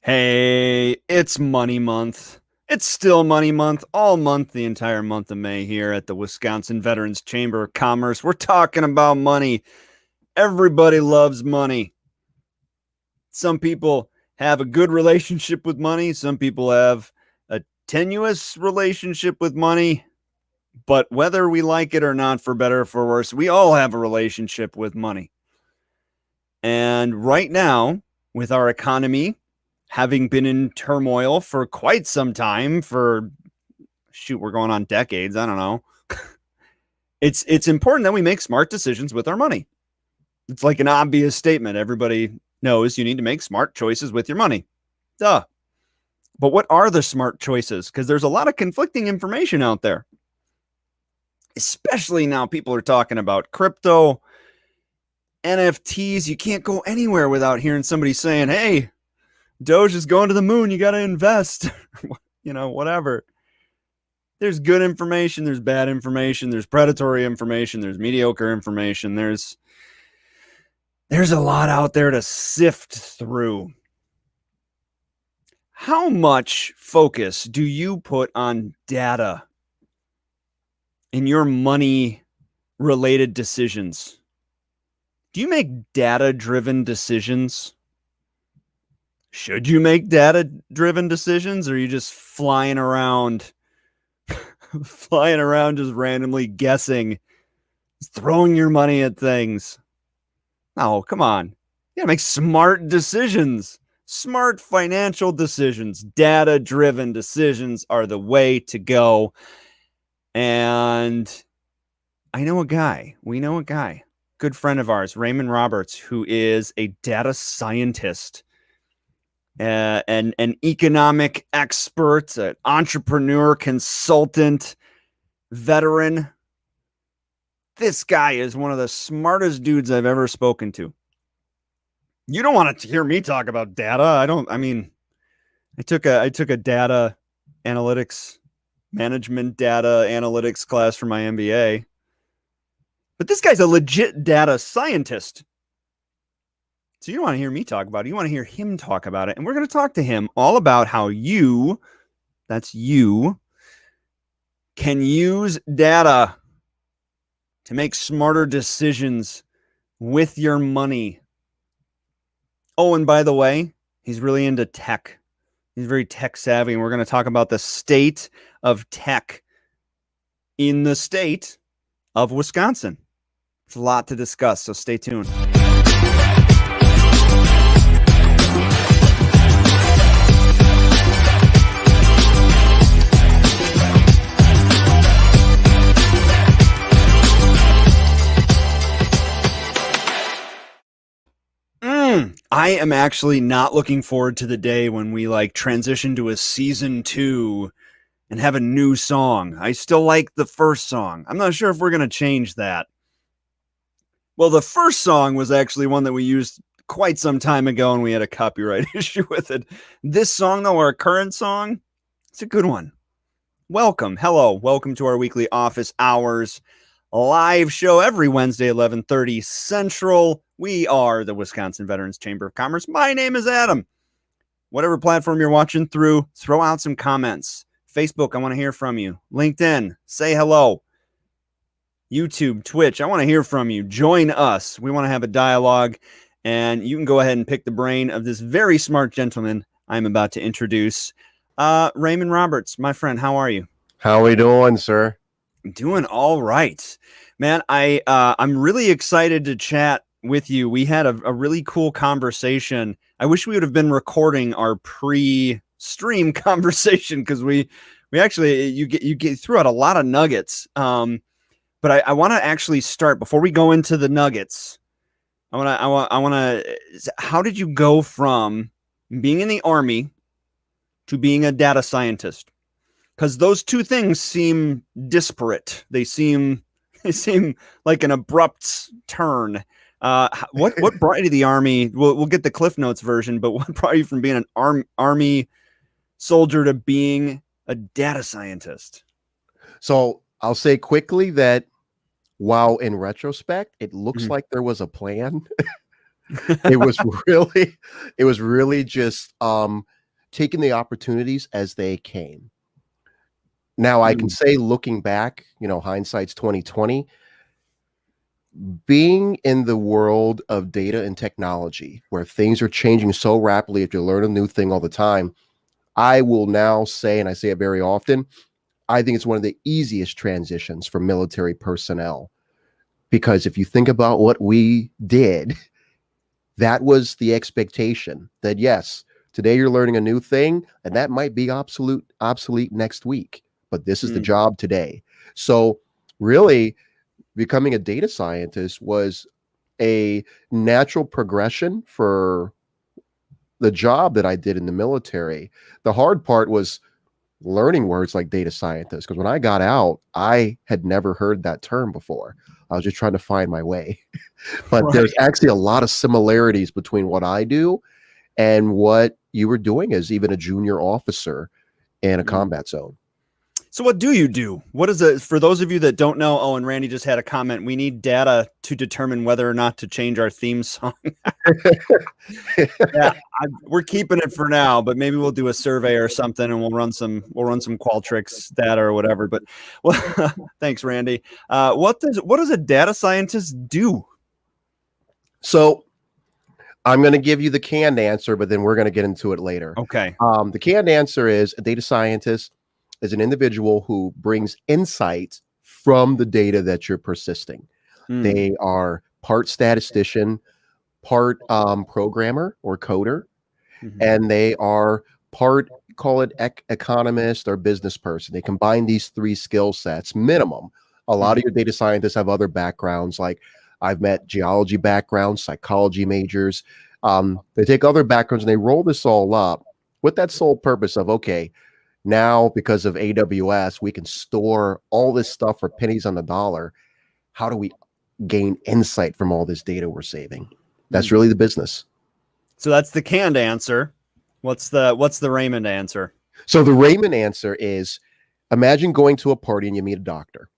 Hey, it's Money Month. It's still Money Month, all month, the entire month of May here at the Wisconsin Veterans Chamber of Commerce. We're talking about money. Everybody loves money. Some people have a good relationship with money, some people have a tenuous relationship with money. But whether we like it or not, for better or for worse, we all have a relationship with money. And right now, with our economy having been in turmoil for quite some time, we're going on decades, I don't know. It's important that we make smart decisions with our money. It's like an obvious statement. Everybody knows you need to make smart choices with your money. Duh. But what are the smart choices? Because there's a lot of conflicting information out there. Especially now people are talking about crypto, NFTs. You can't go anywhere without hearing somebody saying, hey, Doge is going to the moon. You got to invest, whatever. There's good information. There's bad information. There's predatory information. There's mediocre information. There's a lot out there to sift through. How much focus do you put on data in your money related decisions? Do you make data-driven decisions? Should you make data-driven decisions, or are you just flying around just randomly guessing, throwing your money at things? No, come on. You gotta make smart decisions, smart financial decisions. Data-driven decisions are the way to go. And we know a guy, good friend of ours, Raymond Roberts, who is a data scientist, an economic expert, an entrepreneur, consultant, veteran. This guy is one of the smartest dudes I've ever spoken to. You don't want to hear me talk about data. I took a data analytics, management data analytics class for my MBA. But this guy's a legit data scientist. So you don't want to hear me talk about it. You want to hear him talk about it. And we're going to talk to him all about how that's you, can use data to make smarter decisions with your money. Oh, and by the way, he's really into tech. He's very tech savvy. And we're going to talk about the state of tech in the state of Wisconsin. There's a lot to discuss, so stay tuned. I am actually not looking forward to the day when we transition to a season 2 and have a new song. I still like the first song. I'm not sure if we're going to change that. Well, the first song was actually one that we used quite some time ago, and we had a copyright issue with it. This song, though, our current song, it's a good one. Welcome to our weekly office hours live show every Wednesday, 11:30 Central. We are the Wisconsin Veterans Chamber of Commerce. My name is Adam. Whatever platform you're watching through, throw out some comments. Facebook, I want to hear from you. LinkedIn, say hello. YouTube, Twitch, I want to hear from you. Join us. We want to have a dialogue, and you can go ahead and pick the brain of this very smart gentleman I'm about to introduce. Raymond Roberts, my friend, how are you? How are we doing, sir? Doing all right, man. I'm really excited to chat with you. We had a really cool conversation. I wish we would have been recording our pre-stream conversation, because we actually you get threw out a lot of nuggets. But I want to actually start before we go into the nuggets. I want to. How did you go from being in the Army to being a data scientist? Because those two things seem disparate. They seem like an abrupt turn. What brought you to the Army? We'll get the Cliff Notes version, but what brought you from being an Army soldier to being a data scientist? So I'll say quickly that while in retrospect, it looks like there was a plan. It was really, it was really just taking the opportunities as they came. Now I can Mm, say, looking back, hindsight's 2020. Being in the world of data and technology, where things are changing so rapidly, if you learn a new thing all the time, I will now say, and I say it very often, I think it's one of the easiest transitions for military personnel. Because if you think about what we did, that was the expectation that yes, today you're learning a new thing, and that might be obsolete next week, but this is the mm. job today. So really, becoming a data scientist was a natural progression for the job that I did in the military. The hard part was learning words like data scientist, because when I got out, I had never heard that term before. I was just trying to find my way. But Right. there's actually a lot of similarities between what I do and what you were doing as even a junior officer in a Mm. combat zone. So what do you do? What is it for those of you that don't know? Oh, and Randy just had a comment. We need data to determine whether or not to change our theme song. Yeah, we're keeping it for now, but maybe we'll do a survey or something, and we'll run some Qualtrics data or whatever. But well, thanks, Randy. What does a data scientist do? So I'm going to give you the canned answer, but then we're going to get into it later. Okay. The canned answer is a data scientist is an individual who brings insight from the data that you're persisting. Mm, They are part statistician, part programmer or coder, mhm, and they are part, call it economist or business person. They combine these three skill sets minimum. A lot of mhm, your data scientists have other backgrounds, like I've met geology backgrounds, psychology majors. They take other backgrounds and they roll this all up with that sole purpose of, okay, now because of AWS, we can store all this stuff for pennies on the dollar. How do we gain insight from all this data we're saving? That's mm. really the business. So that's the canned answer. What's the Raymond answer? So the Raymond answer is, imagine going to a party and you meet a doctor,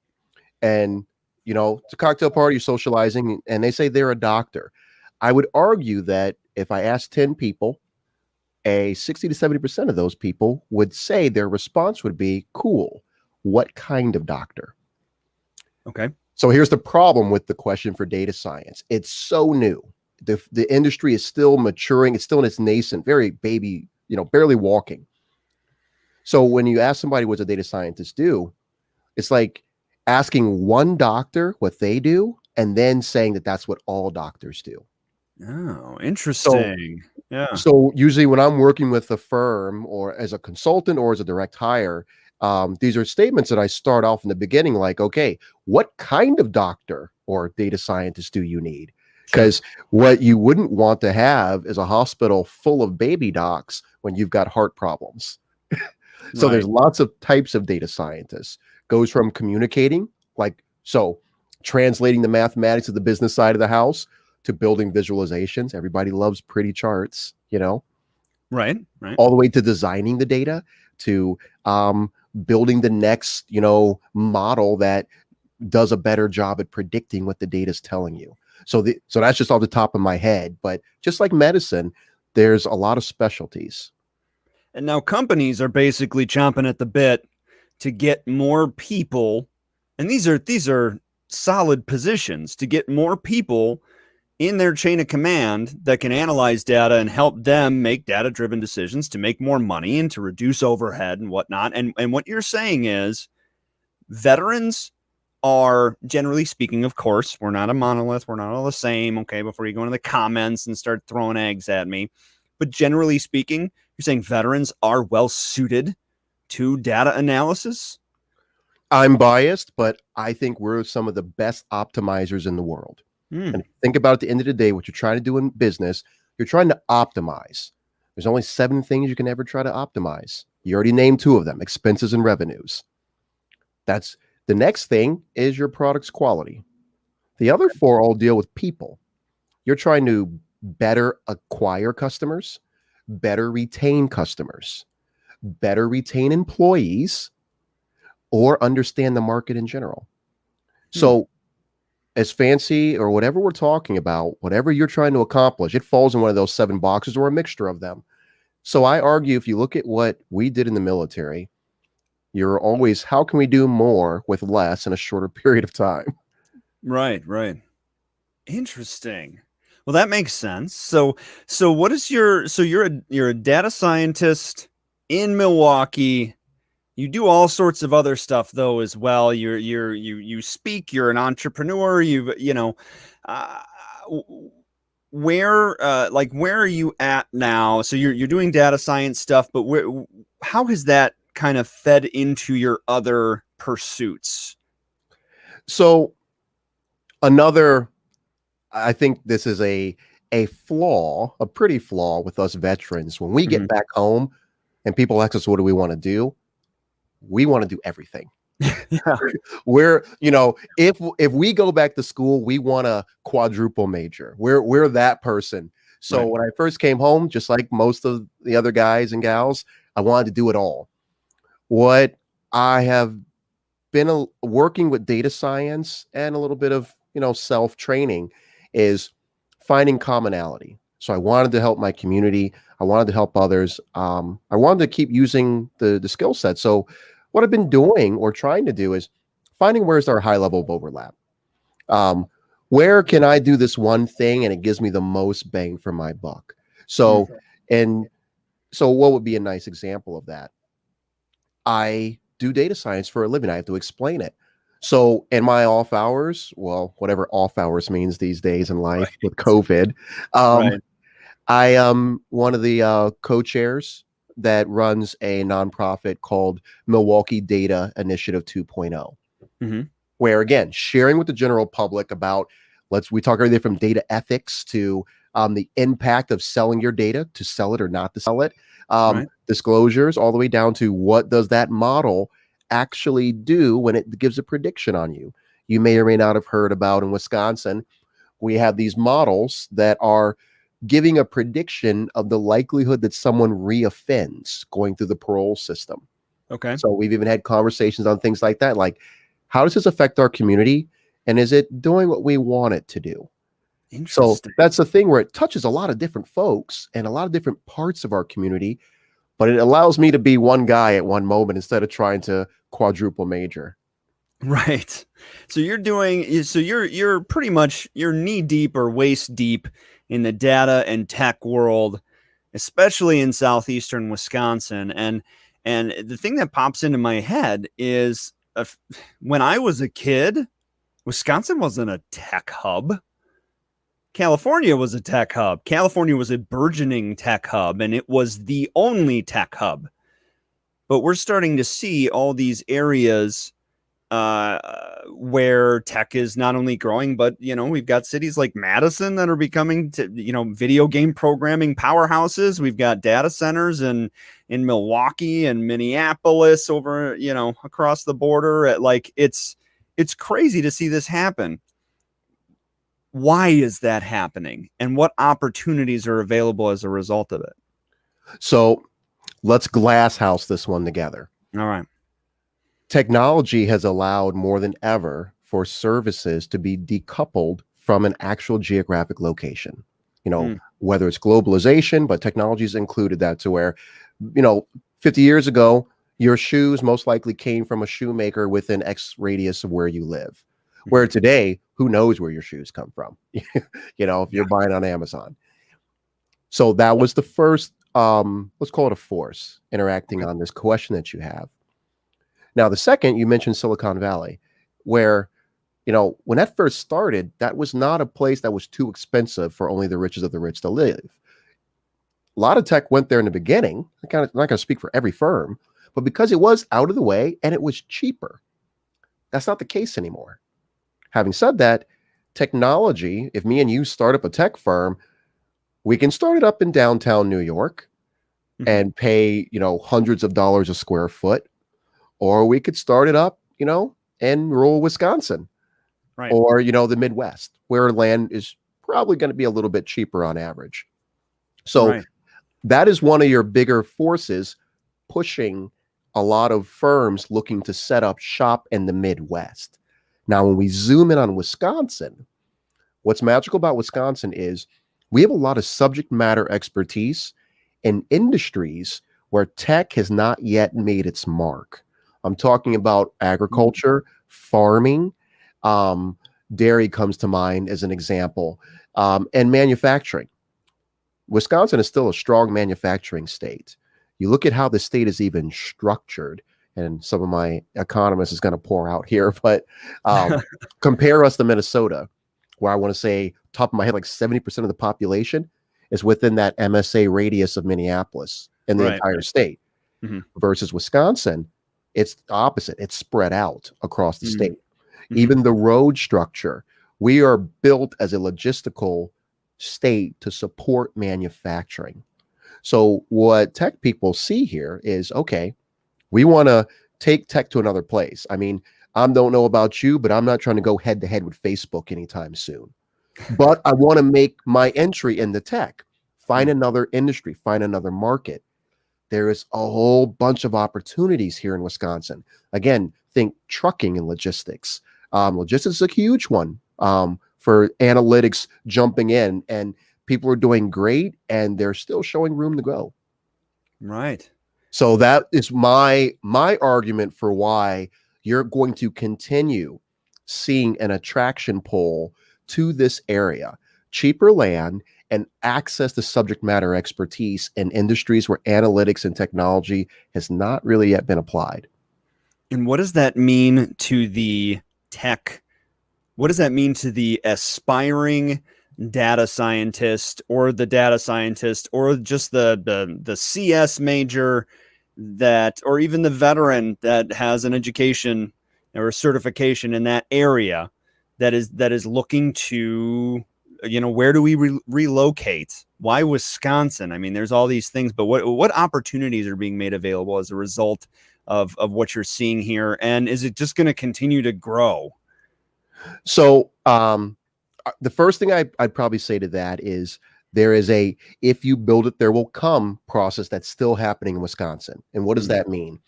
and it's a cocktail party, you're socializing, and they say they're a doctor. I would argue that if I asked 10 people, a 60 to 70% of those people would say their response would be, cool. What kind of doctor? Okay. So here's the problem with the question for data science. It's so new. The industry is still maturing. It's still in its nascent, very baby, barely walking. So when you ask somebody what's a data scientist do, it's like asking one doctor what they do and then saying that that's what all doctors do. Oh, So interesting. Yeah. so usually when I'm working with a firm or as a consultant or as a direct hire, these are statements that I start off in the beginning, like, okay, what kind of doctor or data scientist do you need? Sure. Because what you wouldn't want to have is a hospital full of baby docs when you've got heart problems. So there's Right. lots of types of data scientists. Goes from communicating, translating the mathematics of the business side of the house, to building visualizations. Everybody loves pretty charts, Right. Right. all the way to designing the data, to building the next, model that does a better job at predicting what the data is telling you. So that's just off the top of my head. But just like medicine, there's a lot of specialties. And now companies are basically chomping at the bit to get more people, and these are solid positions to get more people in their chain of command that can analyze data and help them make data-driven decisions to make more money and to reduce overhead and whatnot. And what you're saying is veterans are, generally speaking, of course, we're not a monolith, we're not all the same, okay, before you go into the comments and start throwing eggs at me. But generally speaking, you're saying veterans are well suited to data analysis? I'm biased, but I think we're some of the best optimizers in the world. Hmm. And think about, at the end of the day, what you're trying to do in business, you're trying to optimize. There's only 7 things you can ever try to optimize. You already named 2 of them: expenses and revenues. That's the next thing is your product's quality. The other 4 all deal with people. You're trying to better acquire customers, better retain customers, better retain employees, or understand the market in general. Hmm. So as fancy or whatever we're talking about, whatever you're trying to accomplish, it falls in one of those 7 boxes or a mixture of them. So I argue if you look at what we did in the military, you're always, how can we do more with less in a shorter period of time? Right, right. Interesting. Well, that makes sense. So what is you're a data scientist in Milwaukee. You do all sorts of other stuff though as well. You speak, you're an entrepreneur, uh, where are you at now? So you're doing data science stuff, but how has that kind of fed into your other pursuits? So another, I think this is a flaw, a pretty flaw with us veterans. When we get Mhm. back home and people ask us, what do we want to do? We want to do everything. Yeah. We're, if we go back to school, we want to quadruple major. We're that person. So Right. when I first came home, just like most of the other guys and gals, I wanted to do it all. What I have been working with data science and a little bit of, self-training is finding commonality. So I wanted to help my community. I wanted to help others. I wanted to keep using the skill set. So what I've been doing or trying to do is finding where's our high level of overlap. Um, where can I do this one thing and it gives me the most bang for my buck? So, Mhm. and so what would be a nice example of that? I do data science for a living. I have to explain it. So in my off hours, well, whatever off hours means these days in life with COVID, um, Right. I am one of the co-chairs that runs a nonprofit called Milwaukee Data Initiative 2.0, Mhm. where again, sharing with the general public about we talk everything from data ethics to the impact of selling your data, to sell it or not to sell it, Right. disclosures, all the way down to what does that model actually do when it gives a prediction on you. You may or may not have heard about in Wisconsin, we have these models that are giving a prediction of the likelihood that someone reoffends going through the parole system. Okay. So we've even had conversations on things like that, like how does this affect our community? And is it doing what we want it to do? So Interesting. that's the thing where it touches a lot of different folks and a lot of different parts of our community, but it allows me to be one guy at one moment instead of trying to quadruple major. Right. So you're pretty much you're knee deep or waist deep in the data and tech world, especially in southeastern Wisconsin. And the thing that pops into my head is when I was a kid, Wisconsin wasn't a tech hub. California was a tech hub. California was a burgeoning tech hub, and it was the only tech hub. But we're starting to see all these areas where tech is not only growing, but we've got cities like Madison that are becoming video game programming powerhouses. We've got data centers in Milwaukee and Minneapolis over across the border. It's crazy to see this happen. Why is that happening, and what opportunities are available as a result of it? So let's glass house this one together. All right. Technology has allowed more than ever for services to be decoupled from an actual geographic location. Mm, Whether it's globalization, but technology's included that to where, you know, 50 years ago, your shoes most likely came from a shoemaker within X radius of where you live. Where mhm. today, who knows where your shoes come from? If Yeah. you're buying on Amazon. So that was the first, let's call it a force interacting Okay. on this question that you have. Now, the second, you mentioned Silicon Valley, where, when that first started, that was not a place that was too expensive for only the richest of the rich to live. A lot of tech went there in the beginning. I'm not going to speak for every firm, but because it was out of the way and it was cheaper, that's not the case anymore. Having said that, technology, if me and you start up a tech firm, we can start it up in downtown New York Mhm. and pay, hundreds of dollars a square foot, or we could start it up, in rural Wisconsin Right. or, the Midwest, where land is probably going to be a little bit cheaper on average. So Right. that is one of your bigger forces pushing a lot of firms looking to set up shop in the Midwest. Now, when we zoom in on Wisconsin, what's magical about Wisconsin is we have a lot of subject matter expertise in industries where tech has not yet made its mark. I'm talking about agriculture, farming, um, dairy comes to mind as an example, and manufacturing. Wisconsin is still a strong manufacturing state. You look at how the state is even structured, and some of my economists is going to pour out here, but compare us to Minnesota, where I want to say, top of my head, like 70% of the population is within that MSA radius of Minneapolis in the entire state. Versus Wisconsin, it's the opposite. It's spread out across the state. Even the road structure, we are built as a logistical state to support manufacturing. So what tech people see here is, okay, we want to take tech to another place. I mean, I don't know about you, but I'm not trying to go head to head with Facebook anytime soon. But I want to make my entry into tech, find another industry, find another market. There is a whole bunch of opportunities here in Wisconsin. Again, think trucking and logistics. Logistics is a huge one for analytics jumping in, and people are doing great, and they're still showing room to go. Right. So that is my argument for why you're going to continue seeing an attraction pull to this area. Cheaper land and access to subject matter expertise in industries where analytics and technology has not really yet been applied. And what does that mean to the tech? What does that mean to the aspiring data scientist, or the data scientist, or just the CS major that, or even the veteran that has an education or a certification in that area that is looking to, where do we relocate? Why Wisconsin? I mean, there's all these things, but what opportunities are being made available as a result of what you're seeing here? And is it just going to continue to grow? So the first thing I'd probably say to that is there is a, if you build it, there will come process that's still happening in Wisconsin. And what does that mean?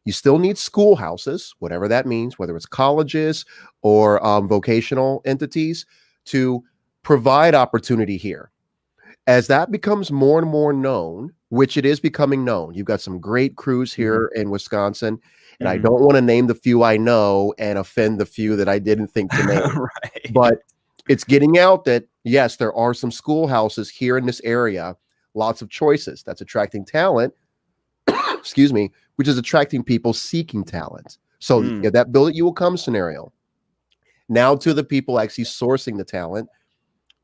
You still need schoolhouses, whatever that means, whether it's colleges or vocational entities, to provide opportunity here. As that becomes more and more known, which it is becoming known, you've got some great crews here in Wisconsin, and I don't want to name the few I know and offend the few that I didn't think to name. Right. But it's getting out that, yes, there are some schoolhouses here in this area, lots of choices. That's attracting talent, excuse me, which is attracting people seeking talent. So that build it, you will come scenario. Now to the people actually sourcing the talent,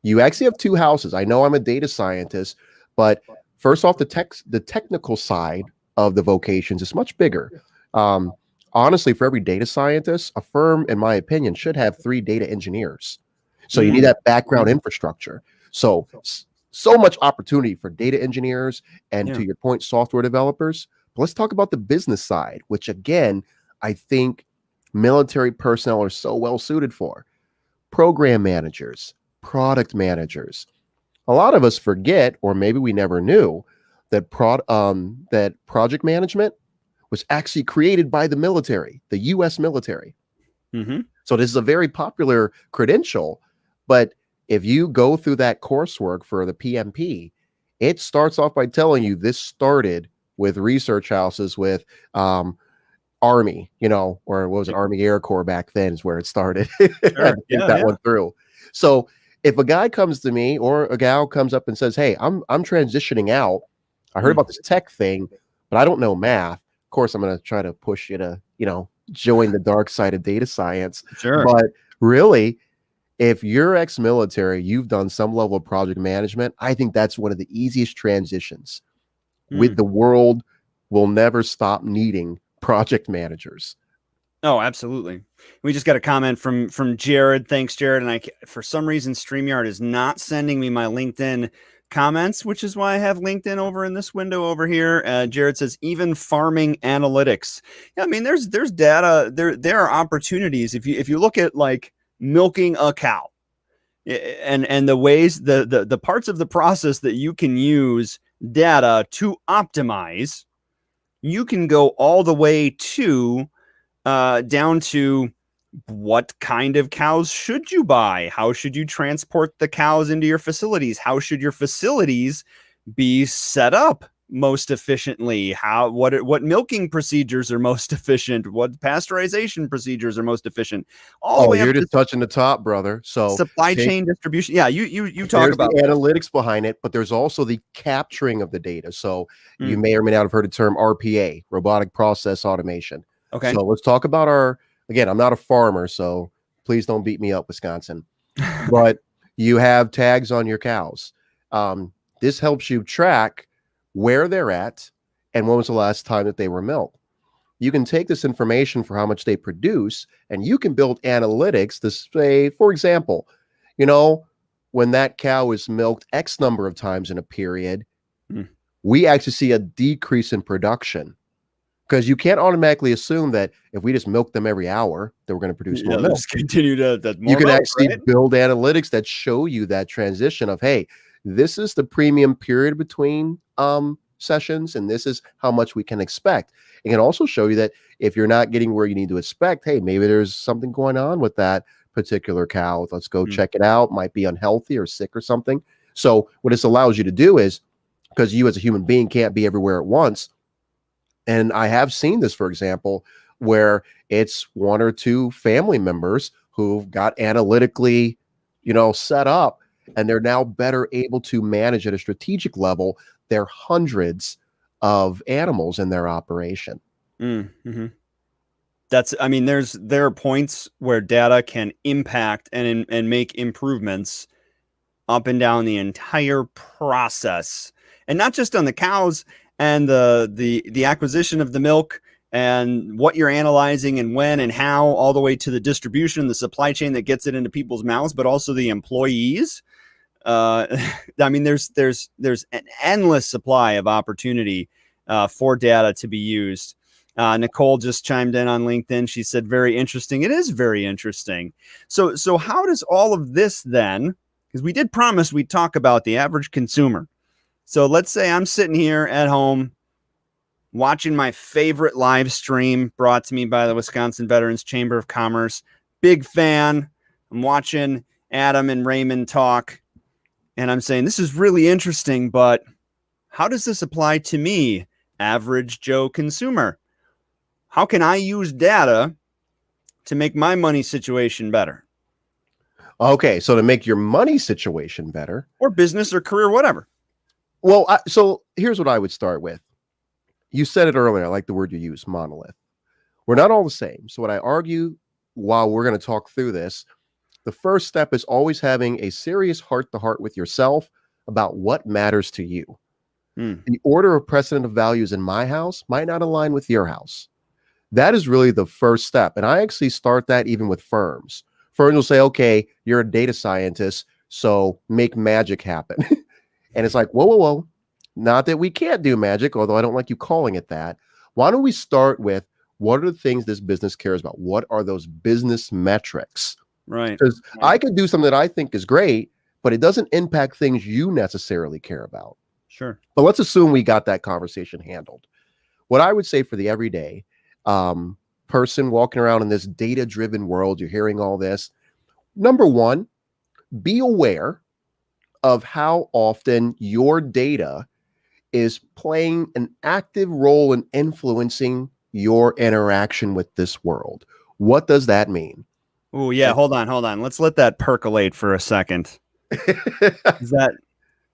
you actually have two houses. I know I'm a data scientist, but first off, the technical side of the vocations is much bigger. Honestly, for every data scientist, a firm, in my opinion, should have 3 data engineers. So you need that background infrastructure. So much opportunity for data engineers and, to your point, software developers. But let's talk about the business side, which again, I think military personnel are so well suited for. Program managers, product managers. A lot of us forget, or maybe we never knew, that that project management was actually created by the military, the U.S. military. So this is a very popular credential, but if you go through that coursework for the PMP, it starts off by telling you this started with research houses with Army, or what was it, Army Air Corps back then is where it started. I had to think that one through. So if a guy comes to me or a gal comes up and says, hey, I'm transitioning out, I heard about this tech thing, but I don't know math. Of course, I'm going to try to push you to, join the dark side of data science. Sure. But really, if you're ex-military, you've done some level of project management, I think that's one of the easiest transitions. With the world will never stop needing project managers. Oh, absolutely. We just got a comment from Jared. Thanks, Jared. And for some reason, StreamYard is not sending me my LinkedIn comments, which is why I have LinkedIn over in this window over here. Jared says, even farming analytics. Yeah, I mean, there's data, there are opportunities. If you look at like milking a cow and the ways, the parts of the process that you can use data to optimize, you can go all the way to down to What kind of cows should you buy? How should you transport the cows into your facilities? How should your facilities be set up most efficiently? What milking procedures are most efficient? What pasteurization procedures are most efficient? All the Oh, way up you're to just touching the top, brother. So supply chain distribution. Yeah, you talk there's the about this. analytics behind it, but there's also the capturing of the data. So you Mm, may or may not have heard the term RPA, robotic process automation. okay. So let's talk about again, I'm not a farmer, so please don't beat me up, Wisconsin, but you have tags on your cows. This helps you track where they're at and when was the last time that they were milked. You can take this information for how much they produce, and you can build analytics to say, for example, you know, when that cow is milked X number of times in a period, Mm. we actually see a decrease in production, because you can't automatically assume that if we just milk them every hour, that we're going to produce more Yeah, milk. just continue to that You more can milk, actually right? build analytics that show you that transition of, hey, this is the premium period between sessions, and this is how much we can expect. It can also show you that if you're not getting where you need to expect, hey, maybe there's something going on with that particular cow. Let's go Mm. check it out. Might be unhealthy or sick or something. So what this allows you to do is, because you as a human being can't be everywhere at once, and I have seen this, for example, where it's one or two family members who've got analytically, set up, and they're now better able to manage at a strategic level their hundreds of animals in their operation. Mm-hmm. I mean, there are points where data can impact and make improvements up and down the entire process, and not just on the cows and the acquisition of the milk and what you're analyzing and when and how, all the way to the distribution, the supply chain that gets it into people's mouths, but also the employees. uh, I mean, there's an endless supply of opportunity for data to be used. Nicole just chimed in on LinkedIn. She said, "Very interesting." It is very interesting. So how does all of this then? Because we did promise we'd talk about the average consumer. So let's say I'm sitting here at home watching my favorite live stream brought to me by the Wisconsin Veterans Chamber of Commerce. Big fan. I'm watching Adam and Raymond talk. And I'm saying, this is really interesting, but how does this apply to me, average Joe consumer? How can I use data to make my money situation better, Okay, so to make your money situation better, or business or career, whatever? well, so here's what I would start with. You said it earlier. I like the word you use, monolith. We're not all the same. So what I argue while we're going to talk through this, the first step is always having a serious heart-to-heart with yourself about what matters to you. Hmm. The order of precedent of values in my house might not align with your house. That is really the first step. And I actually start that even with firms. Firms will say, okay, you're a data scientist, so make magic happen. And it's like, whoa, whoa, whoa. Not that we can't do magic, although I don't like you calling it that. Why don't we start with, what are the things this business cares about? What are those business metrics? Right. Because I could do something that I think is great, but it doesn't impact things you necessarily care about. Sure. But let's assume we got that conversation handled. What I would say for the everyday person walking around in this data-driven world, you're hearing all this. Number one, be aware of how often your data is playing an active role in influencing your interaction with this world. What does that mean? Oh, yeah. Hold on. Let's let that percolate for a second. Is that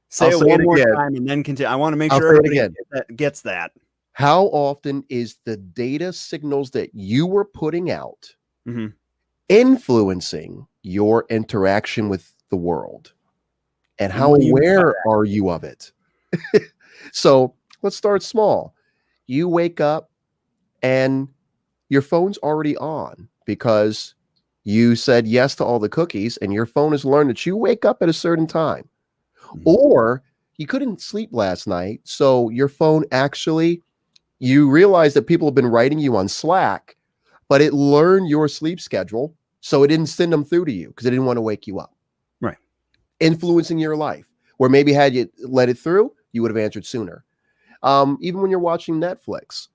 say I'll it say one it more again. time and then continue? I want to make I'll sure say it everybody again. gets that. How often is the data signals that you were putting out Mm-hmm. influencing your interaction with the world? And And how what do you mean by aware that? are you of it? So let's start small. You wake up and your phone's already on because you said yes to all the cookies, and your phone has learned that you wake up at a certain time. Mhm. Or you couldn't sleep last night, so your phone actually, you realize that people have been writing you on Slack, but it learned your sleep schedule, so it didn't send them through to you because it didn't want to wake you up. Right. Influencing your life, where maybe had you let it through, you would have answered sooner. Even when you're watching Netflix,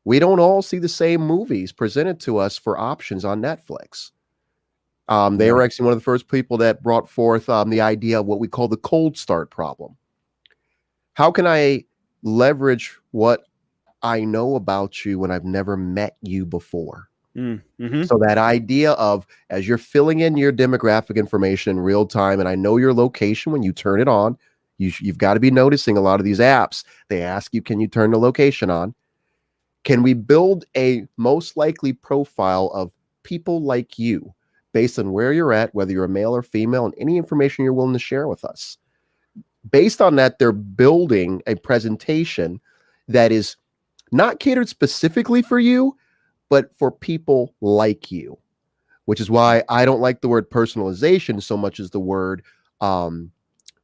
We don't all see the same movies presented to us for options on Netflix. They were actually one of the first people that brought forth the idea of what we call the cold start problem. How can I leverage what I know about you when I've never met you before? Mm-hmm. So that idea of, as you're filling in your demographic information in real time, and I know your location when you turn it on, you've got to be noticing a lot of these apps. They ask you, can you turn the location on? Can we build a most likely profile of people like you based on where you're at, whether you're a male or female, and any information you're willing to share with us? Based on that, they're building a presentation that is not catered specifically for you, but for people like you, which is why I don't like the word personalization so much as the word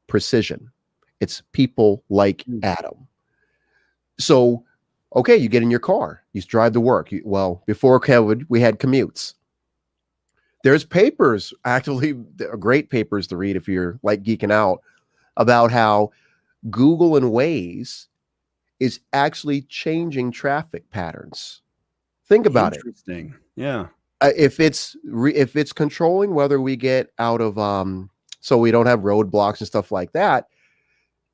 precision. It's people like Adam. So, okay, you get in your car, you drive to work. Before COVID, we had commutes. There's papers, actually, great papers to read if you're like geeking out, about how Google and Waze is actually changing traffic patterns. Think about it. Interesting. Yeah. If it's controlling whether we get out of so we don't have roadblocks and stuff like that,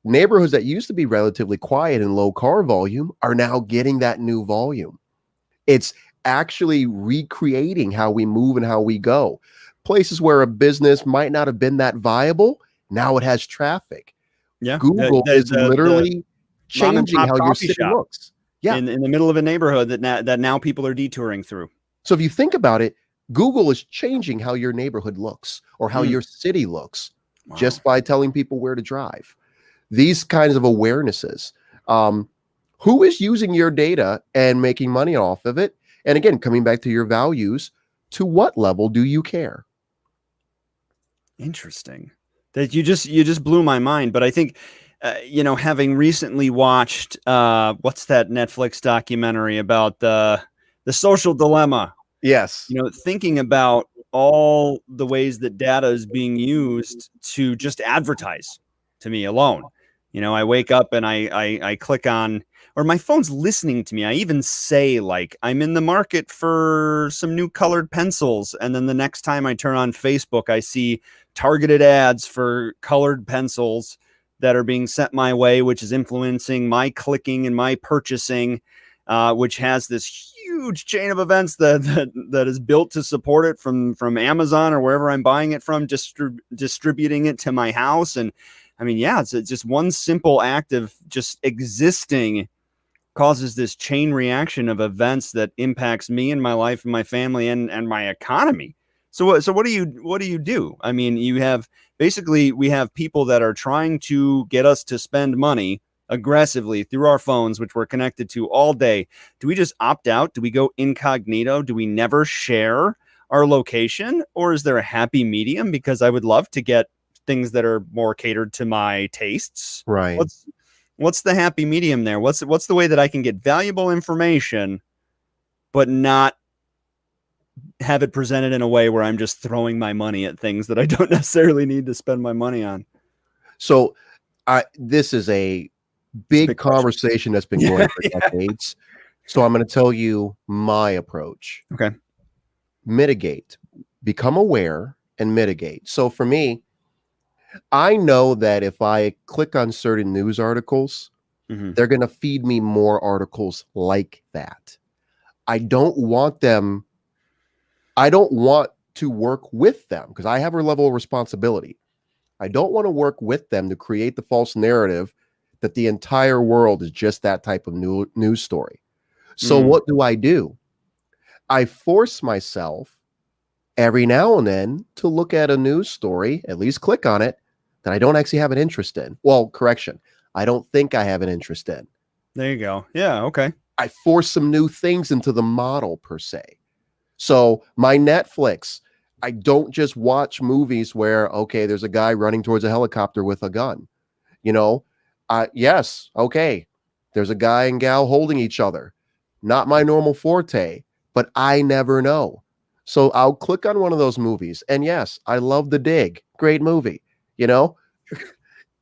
neighborhoods that used to be relatively quiet and low car volume are now getting that new volume. It's actually recreating how we move and how we go. Places where a business might not have been that viable, now it has traffic. Yeah. Google is literally changing how your city looks. Yeah. In the middle of a neighborhood that now people are detouring through. So if you think about it, Google is changing how your neighborhood looks or how your city looks just by telling people where to drive. These kinds of awarenesses. Who is using your data and making money off of it? And again, coming back to your values, to what level do you care? Interesting. That you just blew my mind. But I think, having recently watched what's that Netflix documentary about the social dilemma? Yes. Thinking about all the ways that data is being used to just advertise to me alone. I wake up and I click on, or my phone's listening to me. I even say, like, I'm in the market for some new colored pencils. And then the next time I turn on Facebook, I see targeted ads for colored pencils that are being sent my way, which is influencing my clicking and my purchasing, which has this huge chain of events that is built to support it from Amazon or wherever I'm buying it from, distributing it to my house. And I mean, yeah, it's just one simple act of just existing causes this chain reaction of events that impacts me and my life and my family and my economy. So what do you do? I mean, we have people that are trying to get us to spend money aggressively through our phones, which we're connected to all day. Do we just opt out? Do we go incognito? Do we never share our location? Or is there a happy medium? Because I would love to get things that are more catered to my tastes. Right. What's the happy medium there? What's the way that I can get valuable information, but not have it presented in a way where I'm just throwing my money at things that I don't necessarily need to spend my money on? So this is a big conversation that's been going for decades. So I'm going to tell you my approach. Okay. Mitigate, become aware and mitigate. So for me, I know that if I click on certain news articles, they're going to feed me more articles like that. I don't want to work with them because I have a level of responsibility. I don't want to work with them to create the false narrative that the entire world is just that type of news story. So what do? I force myself every now and then to look at a news story, at least click on it, that I don't actually have an interest in. Well, correction. I don't think I have an interest in. There you go. Yeah. Okay. I force some new things into the model per se. So my Netflix, I don't just watch movies where, okay, there's a guy running towards a helicopter with a gun. Yes. Okay. There's a guy and gal holding each other. Not my normal forte, but I never know. So I'll click on one of those movies. And yes, I love The Dig. Great movie. It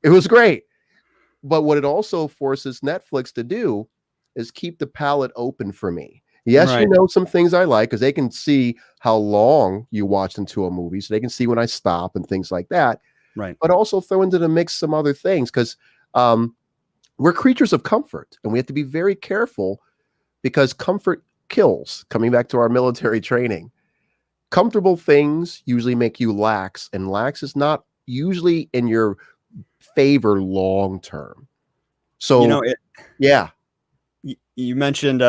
was great. But what it also forces Netflix to do is keep the palette open for me. Yes, Right. some things I like because they can see how long you watched into a movie, so they can see when I stop and things like that. Right. But also throw into the mix some other things because we're creatures of comfort, and we have to be very careful because comfort kills. Coming back to our military training, comfortable things usually make you lax, and lax is not usually in your favor long term. So, yeah. You mentioned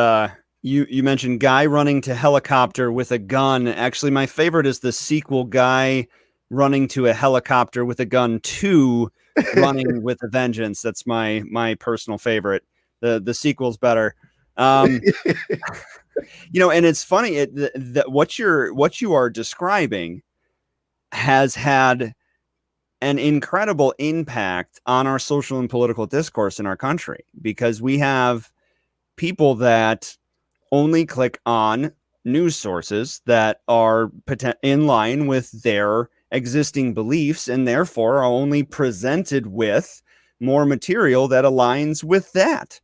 you mentioned guy running to helicopter with a gun. Actually, my favorite is the sequel, guy running to a helicopter with a gun 2, running with a vengeance. That's my personal favorite. The sequel's better. And it's funny that what you are describing has had an incredible impact on our social and political discourse in our country, because we have people that only click on news sources that are in line with their existing beliefs, and therefore are only presented with more material that aligns with that.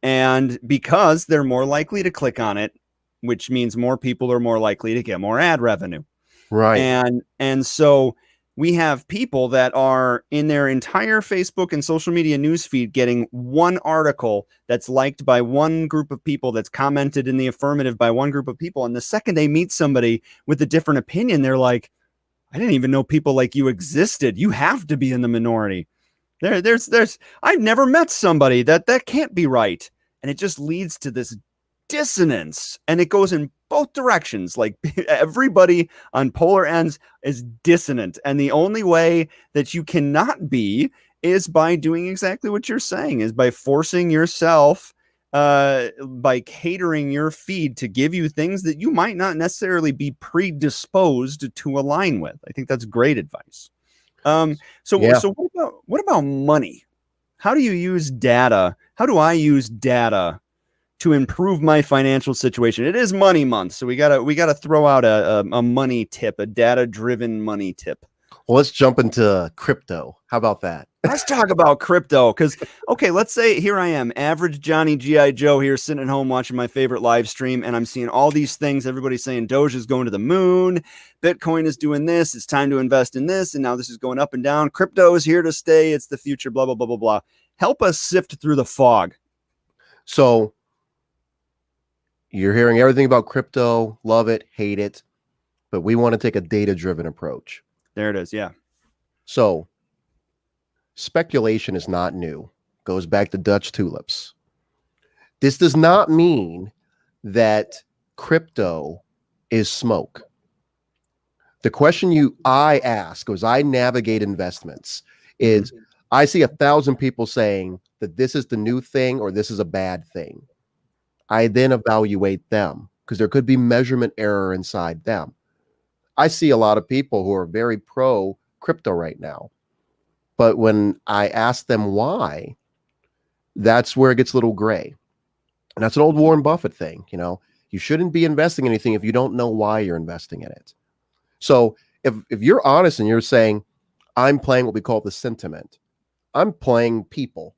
And because they're more likely to click on it, which means more people are more likely to get more ad revenue. Right. And so we have people that are in their entire Facebook and social media newsfeed getting one article that's liked by one group of people, that's commented in the affirmative by one group of people. And the second they meet somebody with a different opinion, they're like, I didn't even know people like you existed. You have to be in the minority. There's I've never met somebody that can't be right. And it just leads to this dissonance, and it goes in both directions. Like, everybody on polar ends is dissonant, and the only way that you cannot be is by doing exactly what you're saying, is by forcing yourself, by catering your feed to give you things that you might not necessarily be predisposed to align with. I think that's great advice. So what about money? How do you use data? How do I use data to improve my financial situation? It is money month, so we gotta throw out a money tip, a data-driven money tip. Well, let's jump into crypto. How about that? Let's talk about crypto, because, okay, let's say here I am, average Johnny G.I. Joe here, sitting at home watching my favorite live stream, and I'm seeing all these things. Everybody's saying Doge is going to the moon, Bitcoin is doing this, it's time to invest in this, and now this is going up and down. Crypto is here to stay, it's the future, blah, blah, blah, blah, blah. Help us sift through the fog. So, you're hearing everything about crypto, love it, hate it, but we want to take a data-driven approach. There it is, yeah. So, speculation is not new. Goes back to Dutch tulips. This does not mean that crypto is smoke. The question I ask as I navigate investments is, I see 1,000 people saying that this is the new thing or this is a bad thing. I then evaluate them because there could be measurement error inside them. I see a lot of people who are very pro crypto right now, but when I ask them why, that's where it gets a little gray. And that's an old Warren Buffett thing. You shouldn't be investing in anything if you don't know why you're investing in it. So if you're honest and you're saying, I'm playing what we call the sentiment, I'm playing people.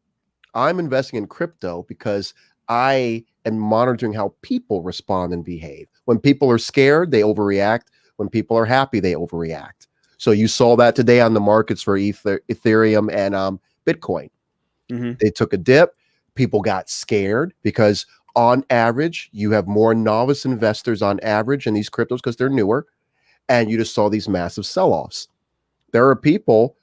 I'm investing in crypto because I am monitoring how people respond and behave. When people are scared, they overreact. When people are happy, they overreact. So you saw that today on the markets for Ethereum and Bitcoin. Mm-hmm. They took a dip. People got scared because on average, you have more novice investors on average in these cryptos because they're newer. And you just saw these massive sell-offs. There are people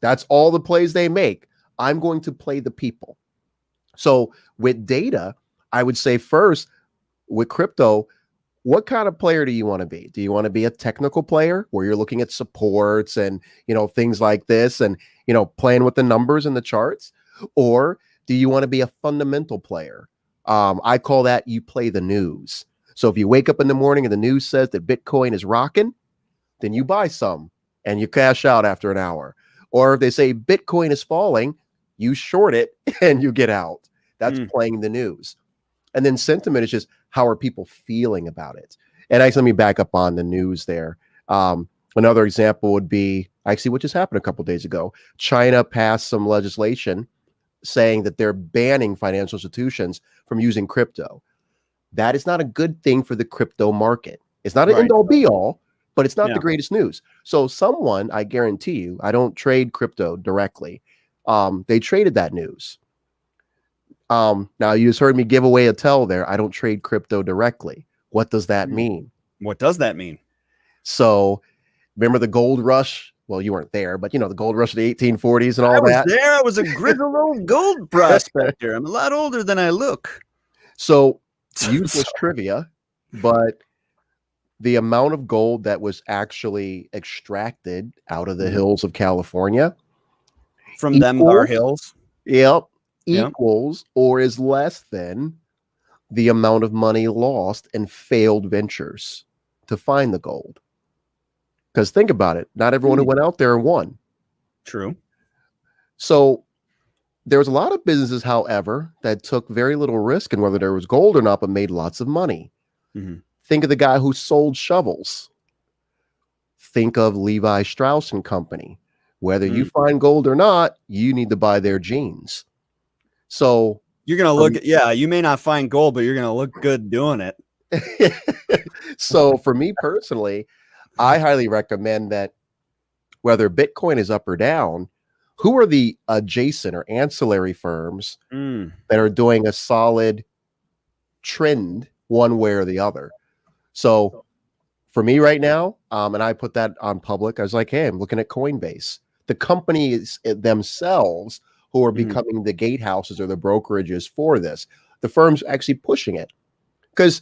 that's all the plays they make. I'm going to play the people. So with data, I would say first, with crypto, what kind of player do you want to be? Do you want to be a technical player where you're looking at supports and, things like this and, playing with the numbers and the charts? Or do you want to be a fundamental player? I call that you play the news. So if you wake up in the morning and the news says that Bitcoin is rocking, then you buy some and you cash out after an hour. Or if they say Bitcoin is falling, you short it and you get out. That's playing the news. And then sentiment is just, how are people feeling about it? And actually, let me back up on the news there. Another example would be, actually, what just happened a couple of days ago. China passed some legislation saying that they're banning financial institutions from using crypto. That is not a good thing for the crypto market. It's not an end all be all, but it's not the greatest news. So someone, I guarantee you, I don't trade crypto directly. They traded that news. Now you just heard me give away a tell there. I don't trade crypto directly. What does that mean? What does that mean? So remember the gold rush? Well, you weren't there, but you know, the gold rush of the 1840s and all that. I was there. I was a grizzled old gold prospector. I'm a lot older than I look. So useless trivia, but the amount of gold that was actually extracted out of the hills of California from them our hills. Yep. Equals or is less than the amount of money lost in failed ventures to find the gold. Because think about it, not everyone who went out there won. True. So there was a lot of businesses, however, that took very little risk in whether there was gold or not, but made lots of money. Think of the guy who sold shovels. Think of Levi Strauss and Company. Whether you find gold or not, you need to buy their jeans. So you're going to look at, you may not find gold, but you're going to look good doing it. So for me personally, I highly recommend that whether Bitcoin is up or down, who are the adjacent or ancillary firms that are doing a solid trend one way or the other? So for me right now, and I put that on public, I was like, hey, I'm looking at Coinbase. The companies themselves who are becoming the gatehouses or the brokerages for this, the firms actually pushing it. Because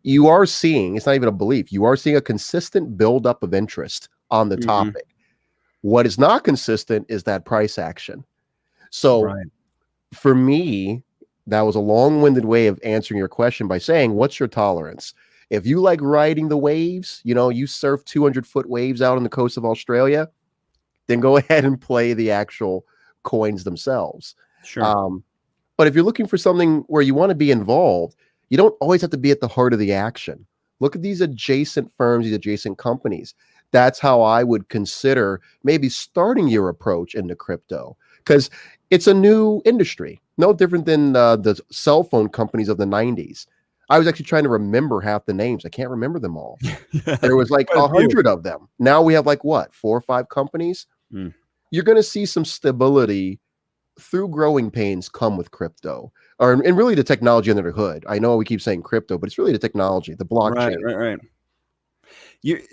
you are seeing, it's not even a belief, you are seeing a consistent buildup of interest on the topic. What is not consistent is that price action. So for me, that was a long-winded way of answering your question by saying, what's your tolerance? If you like riding the waves, you know, you surf 200-foot waves out on the coast of Australia, then go ahead and play the actual coins themselves. Sure. But if you're looking for something where you want to be involved, you don't always have to be at the heart of the action. Look at these adjacent firms, these adjacent companies. That's how I would consider maybe starting your approach into crypto, because it's a new industry, no different than the cell phone companies of the 90s. I was actually trying to remember half the names. I can't remember them all. There was like 100 of them. Now we have like what, 4 or 5 companies? You're going to see some stability through growing pains come with crypto, and really the technology under the hood. I know we keep saying crypto, but it's really the technology, the blockchain. Right.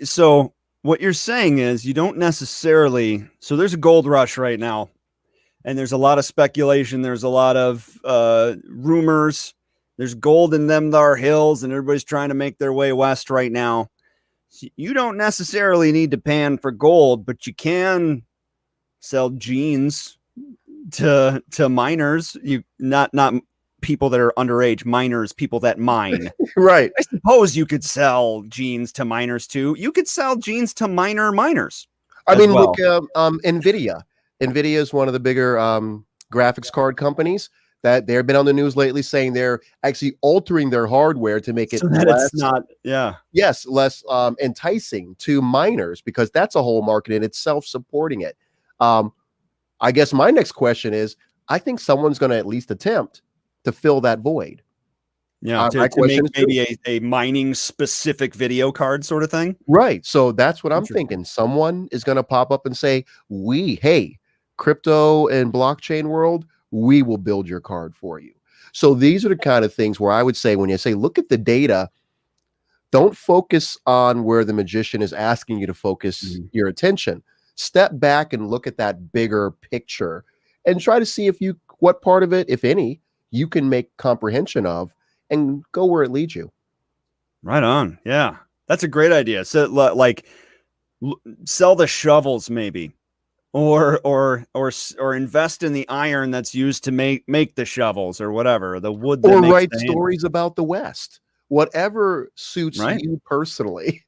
So what you're saying is you don't necessarily, so there's a gold rush right now, and there's a lot of speculation. There's a lot of rumors. There's gold in them thar hills, and everybody's trying to make their way west right now. You don't necessarily need to pan for gold, but you can sell jeans to miners. You not people that are underage, miners, people that mine. Right. I suppose you could sell jeans to miners too. You could sell jeans to miners. I mean, look, Nvidia. Nvidia is one of the bigger graphics card companies that they've been on the news lately saying they're actually altering their hardware to make it less enticing to miners, because that's a whole market in itself supporting it. I guess my next question is, I think someone's going to at least attempt to fill that void. Yeah, to make maybe a mining specific video card sort of thing. Right. So that's what I'm thinking. Someone is going to pop up and say, hey, crypto and blockchain world, we will build your card for you. So these are the kind of things where I would say, when you say, look at the data, don't focus on where the magician is asking you to focus your attention. Step back and look at that bigger picture and try to see what part of it, if any, you can make comprehension of, and go where it leads you. Right on. Yeah, that's a great idea. So like sell the shovels maybe, or invest in the iron that's used to make the shovels or whatever, the wood. Or write stories about the West, whatever suits you personally.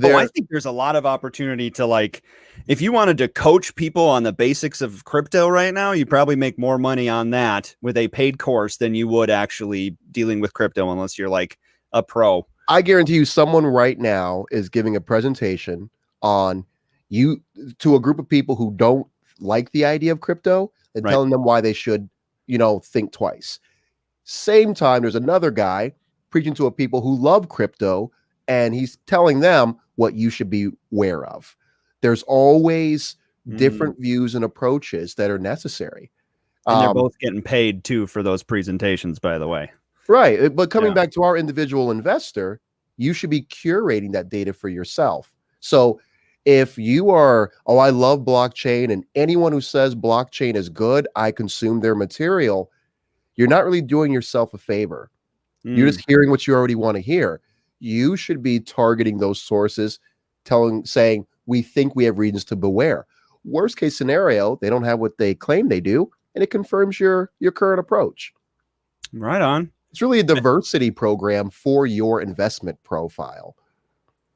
I think there's a lot of opportunity to, like, if you wanted to coach people on the basics of crypto right now, you probably make more money on that with a paid course than you would actually dealing with crypto, unless you're like a pro. I guarantee you someone right now is giving a presentation on to a group of people who don't like the idea of crypto. and Right. telling them why they should, think twice. Same time, there's another guy preaching to a people who love crypto, and he's telling them what you should be aware of. There's always different views and approaches that are necessary. And they're both getting paid too for those presentations, by the way. Right. But coming back to our individual investor, you should be curating that data for yourself. So if you are, I love blockchain, and anyone who says blockchain is good, I consume their material, you're not really doing yourself a favor. You're just hearing what you already want to hear. You should be targeting those sources, saying, we think we have reasons to beware. Worst case scenario, they don't have what they claim they do, and it confirms your current approach. Right on. It's really a diversity program for your investment profile.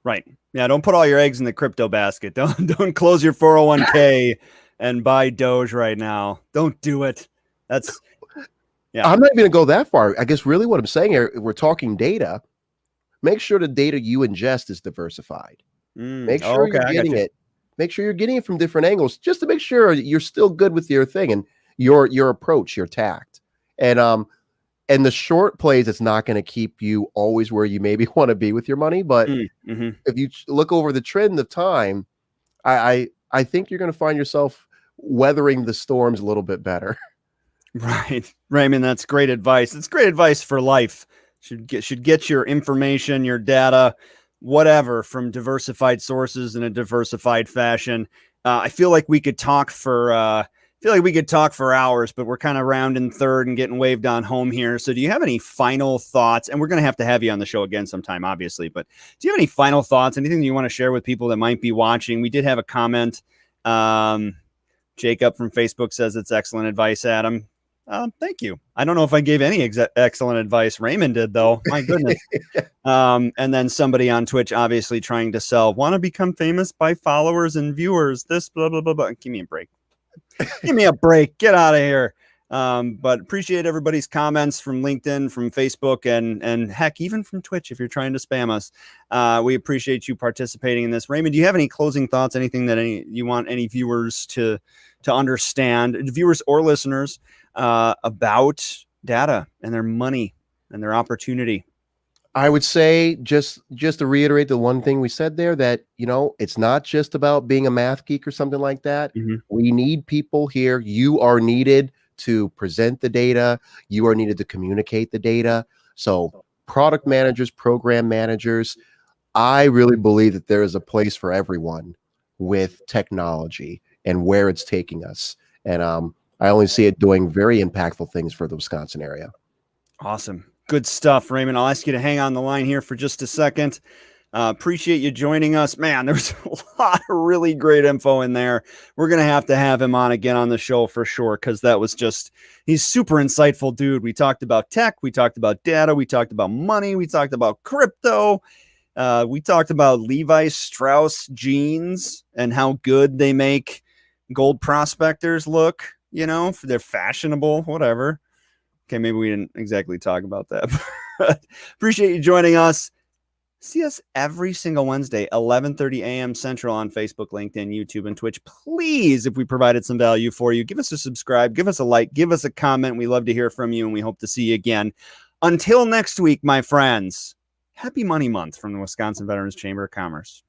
Right. Yeah. Don't put all your eggs in the crypto basket. Don't close your 401k and buy Doge right now. Don't do it. I'm not even going to go that far. I guess really what I'm saying here, we're talking data. Make sure the data you ingest is diversified. Make sure you're getting it. Make sure you're getting it from different angles, just to make sure you're still good with your thing and your approach, your tact. And the short plays, it's not going to keep you always where you maybe want to be with your money. But if you look over the trend of time, I think you're going to find yourself weathering the storms a little bit better. Right. Raymond, that's great advice. It's great advice for life. Should get your information, your data, whatever, from diversified sources in a diversified fashion. I feel like we could talk for hours, but we're kind of rounding third and getting waved on home here. So do you have any final thoughts? And we're going to have you on the show again sometime, obviously, but do you have any final thoughts? Anything that you want to share with people that might be watching? We did have a comment. Jacob from Facebook says it's excellent advice, Adam. Thank you. I don't know if I gave any excellent advice. Raymond did, though. My goodness. And then somebody on Twitch, obviously trying to sell, want to become famous by followers and viewers. This blah, blah, blah, blah. Give me a break. Give me a break. Get out of here. But appreciate everybody's comments from LinkedIn, from Facebook, and heck, even from Twitch, if you're trying to spam us. We appreciate you participating in this. Raymond, do you have any closing thoughts? Anything that you want any viewers to understand, viewers or listeners, about data and their money and their opportunity? I would say just to reiterate the one thing we said there, that, it's not just about being a math geek or something like that. We need people here. You are needed to present the data. You are needed to communicate the data. So product managers, program managers, I really believe that there is a place for everyone with technology and where it's taking us. And I only see it doing very impactful things for the Wisconsin area. Awesome. Good stuff, Raymond. I'll ask you to hang on the line here for just a second. Appreciate you joining us. Man, there's a lot of really great info in there. We're going to have him on again on the show for sure, because he's super insightful dude. We talked about tech. We talked about data. We talked about money. We talked about crypto. We talked about Levi Strauss jeans and how good they make gold prospectors look. They're fashionable, whatever. Okay, maybe we didn't exactly talk about that. But appreciate you joining us. See us every single Wednesday, 11:30 a.m. Central on Facebook, LinkedIn, YouTube, and Twitch. Please, if we provided some value for you, give us a subscribe, give us a like, give us a comment. We love to hear from you, and we hope to see you again. Until next week, my friends, happy Money Month from the Wisconsin Veterans Chamber of Commerce.